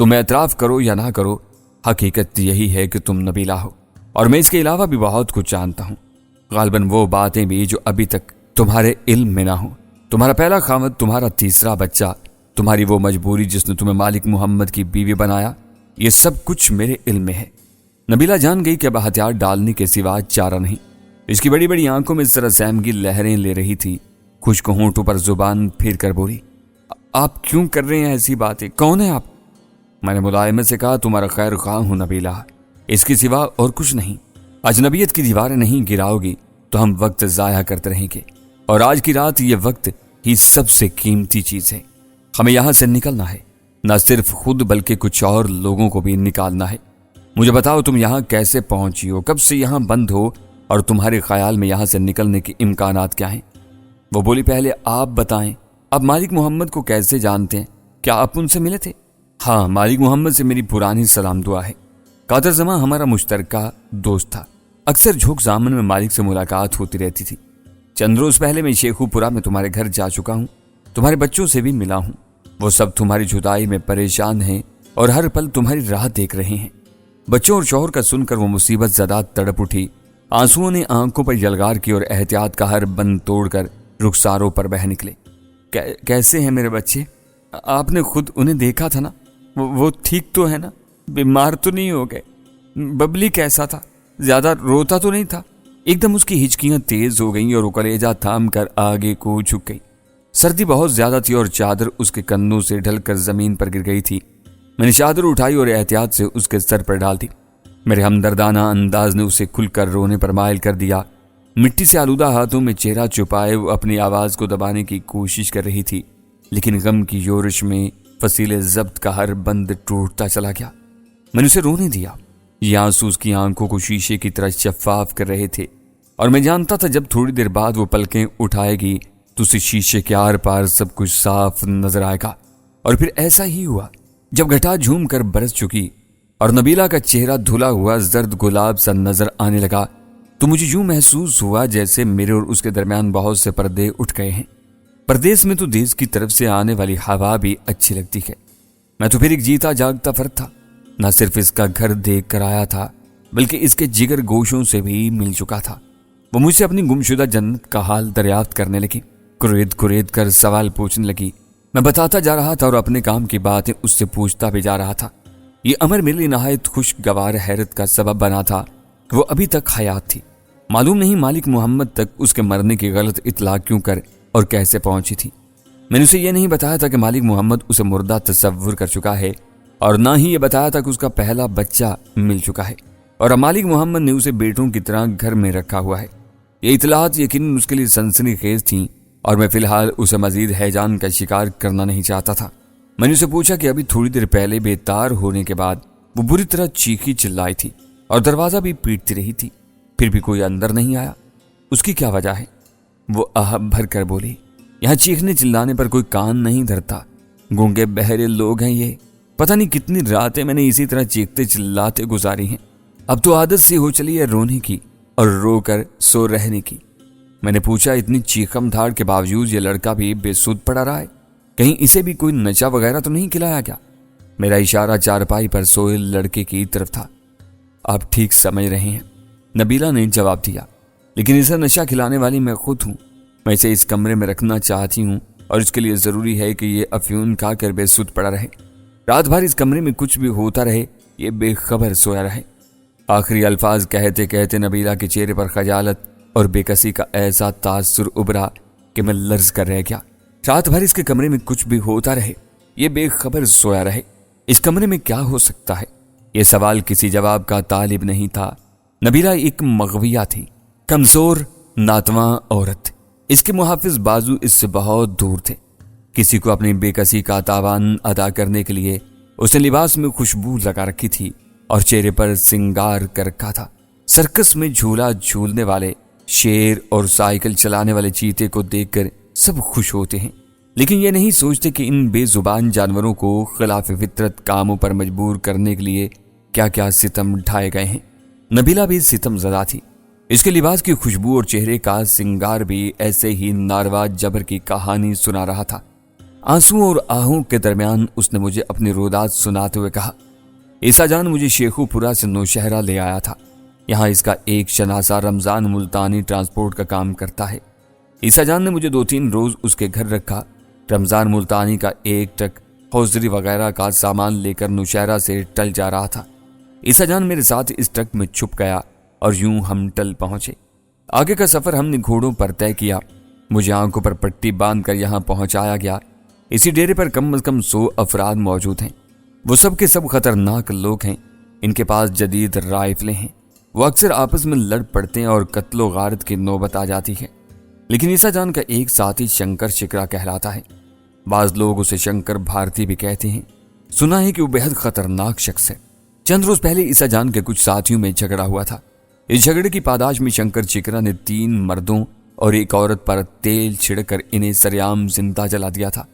تم اعتراف کرو یا نہ کرو، حقیقت یہی ہے کہ تم نبیلہ ہو، اور میں اس کے علاوہ بھی بہت کچھ جانتا ہوں، غالباً وہ باتیں بھی جو ابھی تک تمہارے علم میں نہ ہوں۔ تمہارا پہلا خاوند، تمہارا تیسرا بچہ، تمہاری وہ مجبوری جس نے تمہیں مالک محمد کی بیوی بنایا، یہ سب کچھ میرے علم میں ہے۔ نبیلہ جان گئی کہ اب ہتھیار ڈالنے کے سوا چارہ نہیں۔ اس کی بڑی بڑی آنکھوں میں اس طرح سہم کی لہریں لے رہی تھی، خشک ہونٹوں پر زبان پھیر کر بولی، آپ کیوں کر رہے ہیں ایسی باتیں؟ کون ہیں آپ؟ میں نے ملائمت سے کہا، تمہارا خیر خواہ ہوں نبیلہ، اس کے سوا اور کچھ نہیں۔ اجنبیت کی دیواریں نہیں گراؤ گی تو ہم وقت ضائع کرتے رہیں گے، اور آج کی رات یہ وقت ہی سب سے قیمتی چیز ہے۔ ہمیں یہاں سے نکلنا ہے، نہ صرف خود بلکہ کچھ اور لوگوں کو بھی نکالنا ہے۔ مجھے بتاؤ تم یہاں کیسے پہنچی ہو، کب سے یہاں بند ہو، اور تمہارے خیال میں یہاں سے نکلنے کے امکانات کیا ہیں؟ وہ بولی، پہلے آپ بتائیں، آپ مالک محمد کو کیسے جانتے ہیں؟ کیا آپ ان سے ملے تھے؟ ہاں، مالک محمد سے میری پرانی سلام دعا ہے۔ قادر زماں ہمارا مشترکہ دوست تھا، اکثر جھوک زامن میں مالک سے ملاقات ہوتی رہتی تھی۔ چند روز پہلے میں شیخو پورہ میں تمہارے گھر جا چکا ہوں، تمہارے بچوں سے بھی ملا ہوں، وہ سب تمہاری جدائی میں پریشان ہیں اور ہر پل تمہاری راہ دیکھ رہے ہیں۔ بچوں اور شوہر کا سن کر وہ مصیبت زدہ تڑپ اٹھی، آنسوؤں نے آنکھوں پر یلغار کی اور احتیاط کا ہر بند توڑ کر رخساروں پر بہہ نکلے۔ کیسے ہیں میرے بچے؟ آپ نے خود انہیں دیکھا تھا نا، وہ ٹھیک تو ہے نا؟ بیمار تو نہیں ہو گئے؟ ببلی کیسا تھا؟ زیادہ روتا تو نہیں تھا؟ ایک دم اس کی ہچکیاں تیز ہو گئیں اور وہ کلیجہ تھام کر آگے کو جھک گئی۔ سردی بہت زیادہ تھی اور چادر اس کے کندھوں سے ڈھل کر زمین پر گر گئی تھی۔ میں نے چادر اٹھائی اور احتیاط سے اس کے سر پر ڈال دی۔ میرے ہمدردانہ انداز نے اسے کھل کر رونے پر مائل کر دیا۔ مٹی سے آلودہ ہاتھوں میں چہرہ چھپائے وہ اپنی آواز کو دبانے کی کوشش کر رہی تھی، لیکن غم کی یورش میں فصیل ضبط کا ہر بند ٹوٹتا چلا گیا۔ میں نے اسے رونے دیا۔ یہ آنسو اس کی آنکھوں کو شیشے کی طرح شفاف کر رہے تھے، اور میں جانتا تھا جب تھوڑی دیر بعد وہ پلکیں اٹھائے گی تو اسے شیشے کے آر پار سب کچھ صاف نظر آئے گا۔ اور پھر ایسا ہی ہوا۔ جب گھٹا جھوم کر برس چکی اور نبیلہ کا چہرہ دھلا ہوا زرد گلاب سا نظر آنے لگا تو مجھے یوں محسوس ہوا جیسے میرے اور اس کے درمیان بہت سے پردے اٹھ گئے ہیں۔ پردیس میں تو دیس کی طرف سے آنے والی ہوا بھی اچھی لگتی ہے۔ میں تو پھر ایک جیتا جاگتا فرد تھا، نہ صرف اس کا گھر دیکھ کر آیا تھا بلکہ اس کے جگر گوشوں سے بھی مل چکا تھا۔ وہ مجھ سے اپنی گمشدہ جنت کا حال دریافت کرنے لگی، کرید کرید کر سوال پوچھنے لگی۔ میں بتاتا جا رہا تھا اور اپنے کام کی باتیں اس سے پوچھتا بھی جا رہا تھا۔ یہ امر میرے لیے نہایت خوشگوار حیرت کا سبب بنا تھا کہ وہ ابھی تک حیات تھی۔ معلوم نہیں مالک محمد تک اس کے مرنے کی غلط اطلاع کیوں کر اور کیسے پہنچی تھی۔ میں نے اسے یہ نہیں بتایا تھا کہ مالک محمد اسے مردہ تصور کر چکا ہے، اور نہ ہی یہ بتایا تھا کہ اس کا پہلا بچہ مل چکا ہے اور مالک محمد نے اسے بیٹوں کی طرح گھر میں رکھا ہوا ہے۔ یہ اطلاعات یقیناً اس کے لیے سنسنی خیز تھیں، اور میں فی الحال اسے مزید ہیجان کا شکار کرنا نہیں چاہتا تھا۔ میں نے اسے پوچھا کہ ابھی تھوڑی دیر پہلے بیدار ہونے کے بعد وہ بری طرح چیخی چلائی تھی اور دروازہ بھی پیٹتی رہی تھی، پھر بھی کوئی اندر نہیں آیا، اس کی کیا وجہ ہے؟ وہ آہ بھر کر بولی، یہاں چیخنے چلانے پر کوئی کان نہیں دھرتا، گونگے بہرے لوگ ہیں یہ۔ پتہ نہیں کتنی راتیں میں نے اسی طرح چیختے چلاتے گزاری ہیں، اب تو عادت سی ہو چلی ہے رونے کی اور رو کر سو رہنے کی۔ میں نے پوچھا، اتنی چیخم دھاڑ کے باوجود یہ لڑکا بھی بے سود پڑا رہا ہے، کہیں اسے بھی کوئی نشہ وغیرہ تو نہیں کھلایا گیا؟ میرا اشارہ چارپائی پر سوئے لڑکے کی طرف تھا۔ آپ ٹھیک سمجھ رہے ہیں، نبیلہ نے جواب دیا، لیکن اسے نشہ کھلانے والی میں خود ہوں۔ میں اسے اس کمرے میں رکھنا چاہتی ہوں اور اس کے لیے ضروری ہے کہ یہ افیون کھا کر بے سود پڑا رہے، رات بھر اس کمرے میں کچھ بھی ہوتا رہے، یہ بے خبر سویا رہے۔ آخری الفاظ کہتے کہتے نبیلہ کے چہرے پر خجالت اور بے کسی کا ایسا تاثر ابھرا کہ میں لرز کر رہ گیا۔ رات بھر اس کے کمرے میں کچھ بھی ہوتا رہے، یہ بے خبر سویا رہے، اس کمرے میں کیا ہو سکتا ہے؟ یہ سوال کسی جواب کا طالب نہیں تھا۔ نبیلہ ایک مغویہ تھی، کمزور ناتواں عورت، اس کے محافظ بازو اس سے بہت دور تھے۔ کسی کو اپنی بے کسی کا تاوان ادا کرنے کے لیے اس نے لباس میں خوشبو لگا رکھی تھی اور چہرے پر سنگار کر رکھا تھا۔ سرکس میں جھولا جھولنے والے شیر اور سائیکل چلانے والے چیتے کو دیکھ کر سب خوش ہوتے ہیں، لیکن یہ نہیں سوچتے کہ ان بے زبان جانوروں کو خلاف فطرت کاموں پر مجبور کرنے کے لیے کیا کیا ستم ڈھائے گئے ہیں۔ نبیلہ بھی ستم زدہ تھی، اس کے لباس کی خوشبو اور چہرے کا سنگار بھی ایسے ہی ناروا جبر کی کہانی سنا رہا تھا۔ آنسو اور آہوں کے درمیان اس نے مجھے اپنی رودات سناتے ہوئے کہا، عیسیٰ جان مجھے شیخو پورا سے نوشہرہ لے آیا تھا۔ یہاں اس کا ایک شناسہ رمضان ملتانی ٹرانسپورٹ کا کام کرتا ہے۔ عیسیٰ جان نے مجھے 2-3 روز اس کے گھر رکھا۔ رمضان ملتانی کا ایک ٹرک حوضری وغیرہ کا سامان لے کر نوشہرہ سے ٹل جا رہا تھا۔ عیسیٰ جان میرے ساتھ اس ٹرک میں چھپ گیا اور یوں ہم ٹل پہنچے۔ آگے کا سفر ہم نے گھوڑوں پر طے کیا۔ مجھے آنکھوں پر پٹی باندھ کر یہاں پہنچایا گیا۔ اسی ڈیرے پر کم از کم 100 افراد موجود ہیں۔ وہ سب کے سب خطرناک لوگ ہیں۔ ان کے پاس جدید رائفلیں ہیں۔ وہ اکثر آپس میں لڑ پڑتے ہیں اور قتل و غارت کی نوبت آ جاتی ہے۔ لیکن عیسیٰ جان کا ایک ساتھی شنکر شکرا کہلاتا ہے۔ بعض لوگ اسے شنکر بھارتی بھی کہتے ہیں۔ سنا ہے کہ وہ بہت خطرناک شخص ہے۔ چند روز پہلے عیسیٰ جان کے کچھ ساتھیوں میں جھگڑا ہوا تھا۔ اس جھگڑے کی پاداش میں شنکر شکرا نے 3 مردوں اور ایک عورت پر تیل چھڑک کر انہیں سریعام زندہ جلا دیا تھا۔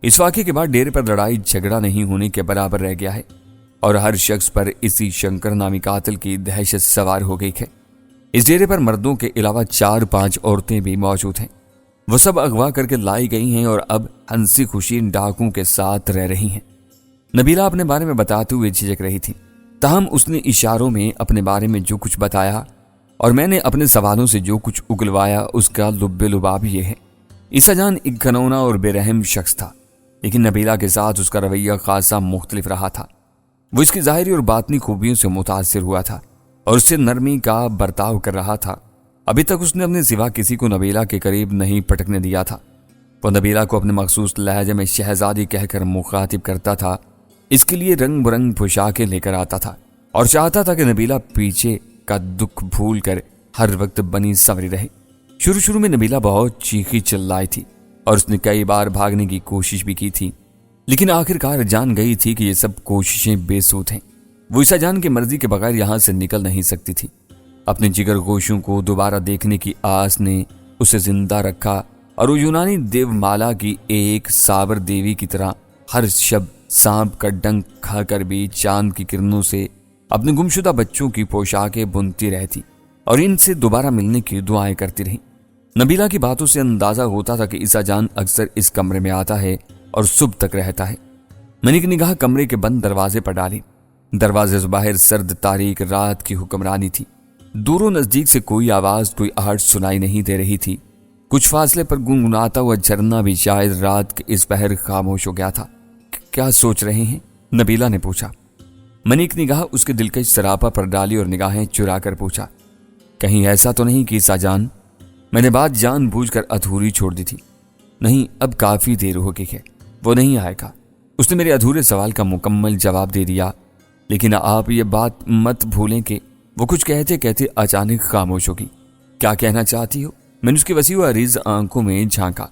اس واقعے کے بعد ڈیرے پر لڑائی جھگڑا نہیں ہونے کے برابر رہ گیا ہے اور ہر شخص پر اسی شنکر نامی قاتل کی دہشت سوار ہو گئی ہے۔ اس ڈیرے پر مردوں کے علاوہ 4-5 عورتیں بھی موجود ہیں۔ وہ سب اغوا کر کے لائی گئی ہیں اور اب ہنسی خوشی ڈاکوں کے ساتھ رہ رہی ہیں۔ نبیلہ اپنے بارے میں بتاتے ہوئے جھجک رہی تھی، تاہم اس نے اشاروں میں اپنے بارے میں جو کچھ بتایا اور میں نے اپنے سوالوں سے جو کچھ اگلوایا اس کا لب لباب یہ ہے۔ عیسیٰ جان ایک گھنونا اور بے رحم شخص تھا، لیکن نبیلہ کے ساتھ اس کا رویہ خاصا مختلف رہا تھا۔ وہ اس کی ظاہری اور باطنی خوبیوں سے متاثر ہوا تھا اور اس سے نرمی کا برتاؤ کر رہا تھا۔ ابھی تک اس نے اپنے سوا کسی کو نبیلہ کے قریب نہیں پٹکنے دیا تھا۔ وہ نبیلہ کو اپنے مخصوص لہجے میں شہزادی کہہ کر مخاطب کرتا تھا۔ اس کے لیے رنگ برنگ پوشاکیں لے کر آتا تھا اور چاہتا تھا کہ نبیلہ پیچھے کا دکھ بھول کر ہر وقت بنی سنوری رہے۔ شروع میں نبیلہ بہت چیخی چلائی تھی اور اس نے کئی بار بھاگنے کی کوشش بھی کی تھی، لیکن آخر کار جان گئی تھی کہ یہ سب کوششیں بے سود ہیں۔ وہ عیسیٰ جان کی مرضی کے بغیر یہاں سے نکل نہیں سکتی تھی۔ اپنے جگر گوشوں کو دوبارہ دیکھنے کی آس نے اسے زندہ رکھا اور وہ یونانی دیو مالا کی ایک ساور دیوی کی طرح ہر شب سانپ کا ڈنک کھا کر بھی چاند کی کرنوں سے اپنے گمشدہ بچوں کی پوشاکیں بنتی رہتی اور ان سے دوبارہ ملنے کی دعائیں کرتی رہی۔ نبیلہ کی باتوں سے اندازہ ہوتا تھا کہ عیسیٰ جان اکثر اس کمرے میں آتا ہے اور صبح تک رہتا ہے۔ میں نے ایک نگاہ کمرے کے بند دروازے پر ڈالی۔ دروازے سے باہر سرد تاریک رات کی حکمرانی تھی۔ دور و نزدیک سے کوئی آواز، کوئی آہٹ سنائی نہیں دے رہی تھی۔ کچھ فاصلے پر گنگناتا ہوا جھرنا بھی شاید رات کے اس پہر خاموش ہو گیا تھا۔ کیا سوچ رہے ہیں؟ نبیلہ نے پوچھا۔ میں نے ایک نگاہ اس کے دلکش سراپا پر ڈالی اور نگاہیں چرا کر پوچھا، کہیں ایسا تو نہیں کہ عیسیٰ جان؟ میں نے بات جان بوجھ کر ادھوری چھوڑ دی تھی۔ نہیں، اب کافی دیر ہو گئی ہے، وہ نہیں آئے گا۔ اس نے میرے ادھورے سوال کا مکمل جواب دے دیا۔ لیکن آپ یہ بات مت بھولیں کہ وہ کچھ کہتے کہتے اچانک خاموش ہوگی۔ کیا کہنا چاہتی ہو؟ میں نے اس کی وسیع و عریض آنکھوں میں جھانکا۔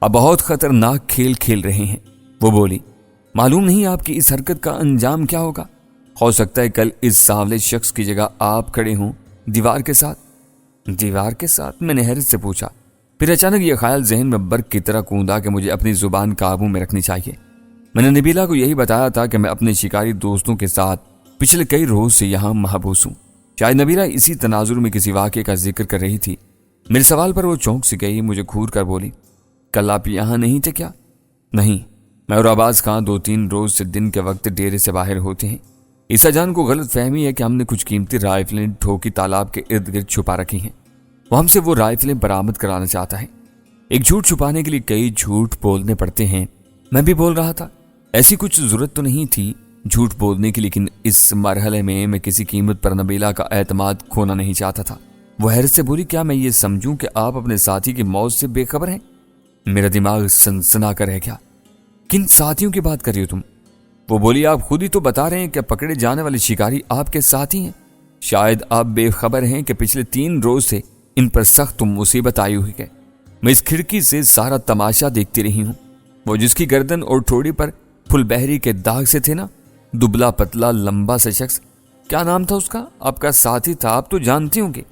اب بہت خطرناک کھیل کھیل رہے ہیں، وہ بولی۔ معلوم نہیں آپ کی اس حرکت کا انجام کیا ہوگا۔ ہو سکتا ہے کل اس سانولے شخص کی جگہ آپ کھڑے ہوں دیوار کے ساتھ۔ دیوار کے ساتھ؟ میں نے حیرت سے پوچھا۔ پھر اچانک یہ خیال ذہن میں برق کی طرح کوندا کہ مجھے اپنی زبان قابو میں رکھنی چاہیے۔ میں نے نبیلہ کو یہی بتایا تھا کہ میں اپنے شکاری دوستوں کے ساتھ پچھلے کئی روز سے یہاں محبوس ہوں۔ شاید نبیلہ اسی تناظر میں کسی واقعے کا ذکر کر رہی تھی۔ میرے سوال پر وہ چونک سی گئی، مجھے گھور کر بولی، کل آپ یہاں نہیں تھے کیا؟ نہیں، میں اور عباس خان 2-3 روز سے دن کے وقت ڈیرے سے باہر ہوتے ہیں۔ عیسیٰ جان کو غلط فہمی ہے کہ ہم نے کچھ قیمتی رائفلیں ڈھوکی تالاب کے ارد گرد چھپا رکھی ہیں۔ وہ ہم سے وہ رائفلیں برآمد کرانا چاہتا ہے۔ ایک جھوٹ چھپانے کے لیے کئی جھوٹ بولنے پڑتے ہیں۔ میں بھی بول رہا تھا، ایسی کچھ ضرورت تو نہیں تھی جھوٹ بولنے کی، لیکن اس مرحلے میں کسی قیمت پر نبیلہ کا اعتماد کھونا نہیں چاہتا تھا۔ وہ حیرت سے بولی، کیا میں یہ سمجھوں کہ آپ اپنے ساتھی کی موت سے بے خبر ہیں؟ میرا دماغ سنسنا کر رہ گیا۔ کن ساتھیوں کی بات کر رہی ہو تم؟ وہ بولی، آپ خود ہی تو بتا رہے ہیں کہ پکڑے جانے والے شکاری آپ کے ساتھی ہیں۔ شاید آپ بے خبر ہیں کہ پچھلے 3 روز سے ان پر سخت مصیبت آئی ہوئی ہے۔ میں اس کھڑکی سے سارا تماشا دیکھتی رہی ہوں۔ وہ جس کی گردن اور ٹھوڑی پر پھل بہری کے داغ سے تھے نا، دبلا پتلا لمبا سا شخص، کیا نام تھا اس کا؟ آپ کا ساتھی تھا، آپ تو جانتے ہوں گے۔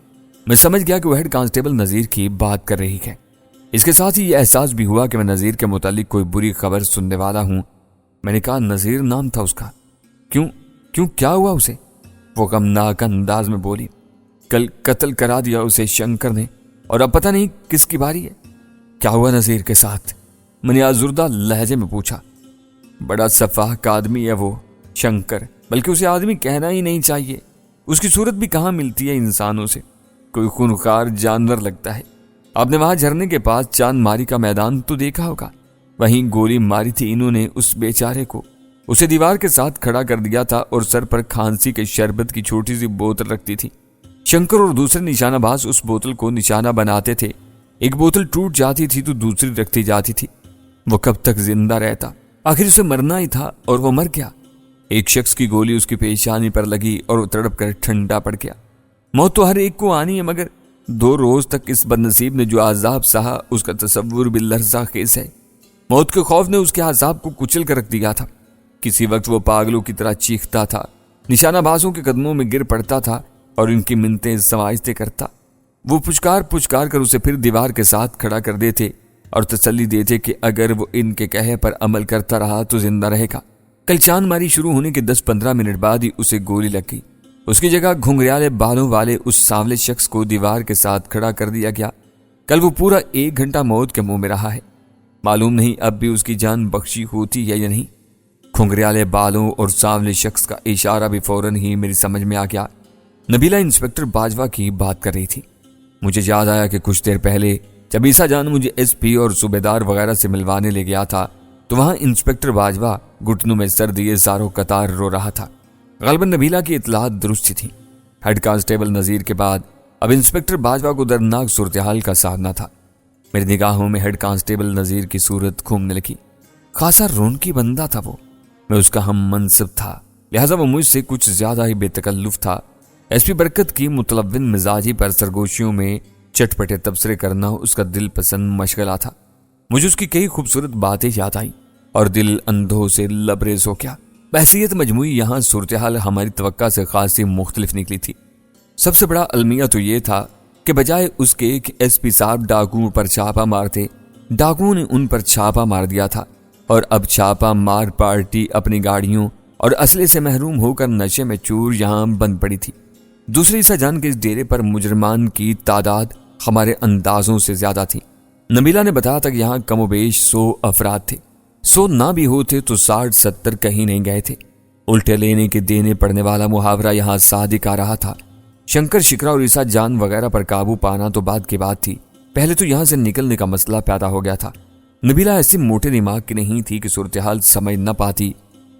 میں سمجھ گیا کہ وہ ہیڈ کانسٹیبل نذیر کی بات کر رہی ہے۔ اس کے ساتھ ہی یہ احساس بھی ہوا کہ میں نذیر کے متعلق کوئی بری خبر سننے والا ہوں۔ میں نے کہا، نذیر نام تھا اس کا؟ کیوں کیا ہوا اسے؟ وہ غمناک انداز میں بولی، کل قتل کرا دیا اسے شنکر نے، اور اب پتہ نہیں کس کی باری ہے۔ کیا ہوا نذیر کے ساتھ؟ میں نے آزردہ لہجے میں پوچھا۔ بڑا سفاک آدمی ہے وہ شنکر، بلکہ اسے آدمی کہنا ہی نہیں چاہیے، اس کی صورت بھی کہاں ملتی ہے انسانوں سے، کوئی خونخوار جانور لگتا ہے۔ آپ نے وہاں جھرنے کے پاس چاند ماری کا میدان تو دیکھا ہوگا، وہیں گولی ماری تھی انہوں نے اس بیچارے کو، اسے دیوار کے ساتھ کھڑا کر دیا تھا اور سر پر کھانسی کے شربت کی چھوٹی سی بوتل رکھتی تھی۔ شنکر اور دوسرے نشانہ باز اس بوتل کو نشانہ بناتے تھے، ایک بوتل ٹوٹ جاتی تھی تو دوسری رکھتی جاتی تھی۔ وہ کب تک زندہ رہتا؟ آخر اسے مرنا ہی تھا اور وہ مر گیا۔ ایک شخص کی گولی اس کی پیشانی پر لگی اور وہ تڑپ کر ٹھنڈا پڑ گیا۔ موت تو ہر ایک کو آنی ہے، مگر 2 روز تک اس بدنصیب نے جو عذاب سہا اس کا تصور بھی لرزہ خیز ہے۔ موت کے خوف نے اس کے عذاب کو کچل کر رکھ دیا تھا۔ کسی وقت وہ پاگلوں کی طرح چیختا تھا، نشانہ بازوں کے قدموں میں گر پڑتا تھا اور ان کی منتیں سماجتے کرتا۔ وہ پچکار کر اسے پھر دیوار کے ساتھ کھڑا کر دیتے اور تسلی دیتے کہ اگر وہ ان کے کہے پر عمل کرتا رہا تو زندہ رہے گا۔ کل چاند ماری شروع ہونے کے 10-15 منٹ بعد ہی اسے گولی لگ گئی۔ اس کی جگہ گھنگریالے بالوں والے اس سانولے شخص کو دیوار کے ساتھ کھڑا کر دیا گیا۔ کل وہ پورا 1 گھنٹہ موت کے منہ میں رہا ہے، معلوم نہیں اب بھی اس کی جان بخشی ہوتی ہے یا نہیں۔ گھنگریالے بالوں اور سانولے شخص کا اشارہ بھی فوراً ہی میری سمجھ میں آ گیا۔ نبیلہ انسپکٹر باجوہ کی بات کر رہی تھی۔ مجھے یاد آیا کہ کچھ دیر پہلے جب عیسیٰ جان مجھے ایس پی اور صوبیدار وغیرہ سے ملوانے لے گیا تھا تو وہاں انسپکٹر باجوہ گھٹنوں میں سر دیے ساروں قطار رو رہا تھا۔ غالباً نبیلہ کی اطلاعات درست تھی۔ ہیڈ کانسٹیبل نذیر کے بعد اب انسپکٹر باجوہ کو دردناک صورتحال کا سامنا تھا۔ میری نگاہوں میں ہیڈ کانسٹیبل نذیر کی صورت گھومنے لگی۔ خاصا رونقی بندہ تھا وہ، میں اس کا ہم منصب تھا، لہٰذا وہ مجھ سے کچھ زیادہ ہی بے تکلف تھا۔ ایس پی برکت کی متلون مزاجی پر سرگوشیوں میں چٹپٹے تبصرے کرنا اس کا دل پسند مشغلہ تھا۔ مجھے اس کی کئی خوبصورت باتیں یاد آئی اور دل اندھوں سے لبریز ہو گیا۔ بحثیت مجموعی یہاں صورتحال ہماری توقع سے خاصی مختلف نکلی تھی۔ سب سے بڑا المیہ تو یہ تھا کہ بجائے اس کے کہ ایس پی صاحب ڈاکوؤں پر چھاپا مارتے، ڈاکوؤں نے ان پر چھاپا مار دیا تھا، اور اب چھاپا مار پارٹی اپنی گاڑیوں اور اسلحے سے محروم ہو کر نشے میں چور یہاں بند پڑی تھی۔ دوسری عیسیٰ جان کے اس ڈیرے پر مجرمان کی تعداد ہمارے اندازوں سے زیادہ تھی۔ نبیلہ نے بتایا تھا کہ یہاں کم و بیش 100 افراد تھے، 100 نہ بھی ہوتے تو 60-70 کہیں نہیں گئے تھے۔ الٹے لینے کے دینے پڑنے والا محاورہ یہاں صادق آ رہا تھا۔ شنکر شکرا اور عیسیٰ جان وغیرہ پر قابو پانا تو بعد کی بات تھی، پہلے تو یہاں سے نکلنے کا مسئلہ پیدا ہو گیا تھا۔ نبیلہ ایسی موٹے دماغ کی نہیں تھی کہ صورتحال سمجھ نہ پاتی۔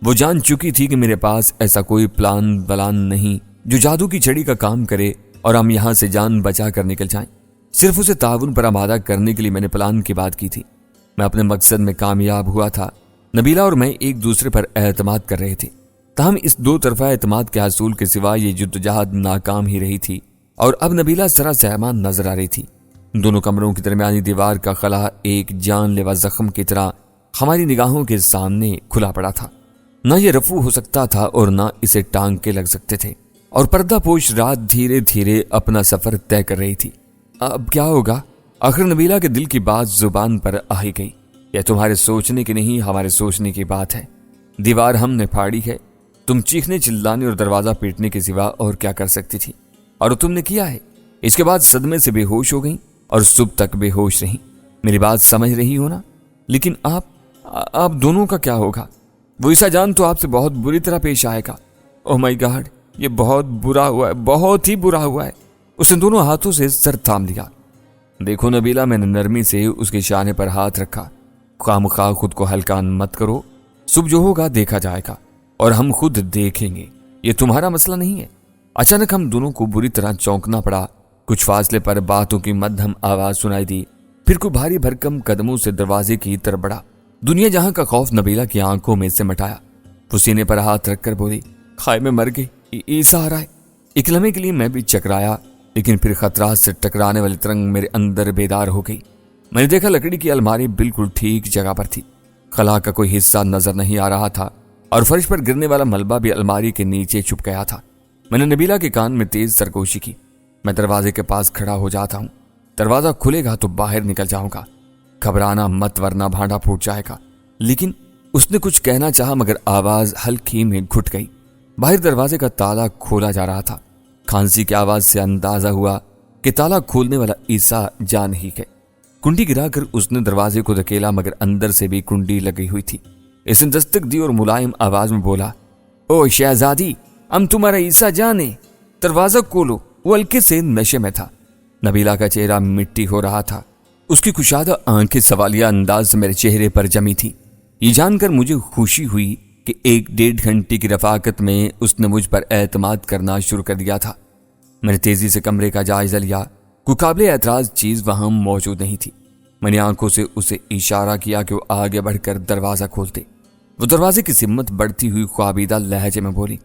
وہ جان چکی تھی کہ میرے پاس ایسا کوئی پلان نہیں جو جادو کی چھڑی کا کام کرے اور ہم یہاں سے جان بچا کر نکل جائیں۔ صرف اسے تعاون پر آمادہ کرنے کے لیے میں نے پلان کی بات کی تھی۔ میں اپنے مقصد میں کامیاب ہوا تھا۔ نبیلہ اور میں ایک دوسرے پر اعتماد کر رہے تھے، تاہم اس 2 طرفہ اعتماد کے حصول کے سوا یہ جدوجہد ناکام ہی رہی تھی، اور اب نبیلہ سرا سہمان نظر آ رہی تھی۔ دونوں کمروں کی درمیانی دیوار کا خلا ایک جان لیوا زخم کی طرح ہماری نگاہوں کے سامنے کھلا پڑا تھا۔ نہ یہ رفو ہو سکتا تھا اور نہ اسے ٹانگ کے لگ سکتے تھے، اور پردہ پوش رات دھیرے دھیرے اپنا سفر طے کر رہی تھی۔ اب کیا ہوگا؟ آخر نبیلہ کے دل کی بات زبان پر آ ہی گئی۔ یہ تمہارے سوچنے کی نہیں، ہمارے سوچنے کی بات ہے۔ دیوار ہم نے پھاڑی ہے، تم چیخنے چلانے اور دروازہ پیٹنے کے سوا اور کیا کر سکتی تھی، اور تم نے کیا ہے۔ اس کے بعد صدمے سے بے ہوش ہو گئیں اور صبح تک بے ہوش رہیں۔ میری بات سمجھ رہی ہو نا؟ لیکن آپ دونوں کا کیا ہوگا؟ وہ عیسیٰ جان تو آپ سے بہت بری طرح پیش آئے گا۔ اوہ مائی گاڈ، یہ بہت برا ہوا ہے، بہت ہی برا ہوا ہے۔ اس نے دونوں ہاتھوں سے سر تھام لیا۔ دیکھو نبیلہ، میں نے نرمی سے اس کے شانے پر ہاتھ رکھا۔ خواہ خود کو ہلکا مت کرو، صبح جو ہوگا دیکھا جائے گا، اور ہم خود دیکھیں گے، یہ تمہارا مسئلہ نہیں ہے۔ اچانک ہم دونوں کو بری طرح چونکنا پڑا۔ کچھ فاصلے پر باتوں کی مدھم آواز سنائی دی، پھر کوئی بھاری بھرکم قدموں سے دروازے کی طرف بڑھا۔ دنیا جہاں کا خوف نبیلہ کی آنکھوں میں سے مٹایا۔ وہ سینے پر ہاتھ رکھ کر بولی، خائے میں مر گئی، عیسیٰ آ رہا ہے۔ ایک لمحے کے لیے میں بھی چکرایا، لیکن پھر خطرات سے ٹکرانے والی ترنگ میرے اندر بیدار ہو گئی۔ میں نے دیکھا لکڑی کی الماری بالکل ٹھیک جگہ پر تھی، خلا کا کوئی حصہ نظر نہیں آ رہا تھا، اور فرش پر گرنے والا ملبہ بھی الماری کے نیچے چھپ گیا تھا۔ میں نے نبیلہ کے کان میں تیز سرگوشی کی۔ میں دروازے کے پاس کھڑا ہو جاتا ہوں، دروازہ کھلے گا تو باہر نکل جاؤں گا، گھبرانا مت ورنہ بھانڈا پھوٹ جائے گا۔ لیکن اس نے کچھ کہنا چاہا مگر آواز ہلکی میں گھٹ گئی۔ باہر دروازے کا تالا کھولا جا رہا تھا۔ کھانسی کی آواز سے اندازہ ہوا کہ تالا کھولنے والا عیسیٰ جان ہی ہے۔ کنڈی گرا کر اس نے دروازے کو دھکیلا مگر اندر سے بھی کنڈی لگی ہوئی تھی۔ اس نے دستک دی اور ملائم آواز میں بولا، او شہزادی، ہم تمہارا حصہ جانے، دروازہ کھولو۔ وہ ہلکے سے نشے میں تھا۔ نبیلہ کا چہرہ مٹی ہو رہا تھا۔ اس کی کشادہ آنکھیں سوالیہ انداز سے میرے چہرے پر جمی تھی۔ یہ جان کر مجھے خوشی ہوئی کہ 1-1.5 گھنٹے کی رفاقت میں اس نے مجھ پر اعتماد کرنا شروع کر دیا تھا۔ میں نے تیزی سے کمرے کا جائزہ لیا۔ کوئی قابل اعتراض چیز وہاں موجود نہیں تھی۔ میں نے آنکھوں سے اسے اشارہ کیا کہ وہ آگے بڑھ کر دروازہ کھولتے۔ وہ دروازے کی سمت بڑھتی ہوئی خوابیدہ لہجے میں بولی،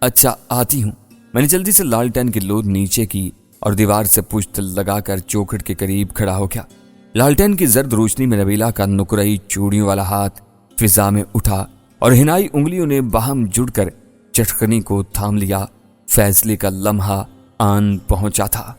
اچھا آتی ہوں۔ میں نے جلدی سے لالٹین کی لو نیچے کی اور دیوار سے پشت لگا کر چوکھٹ کے قریب کھڑا ہو گیا۔ لالٹین کی زرد روشنی میں نبیلہ کا نقرئی چوڑیوں والا ہاتھ فضا میں اٹھا اور حنائی انگلیوں نے باہم جڑ کر چٹکنی کو تھام لیا۔ فیصلے کا لمحہ آن پہنچا تھا۔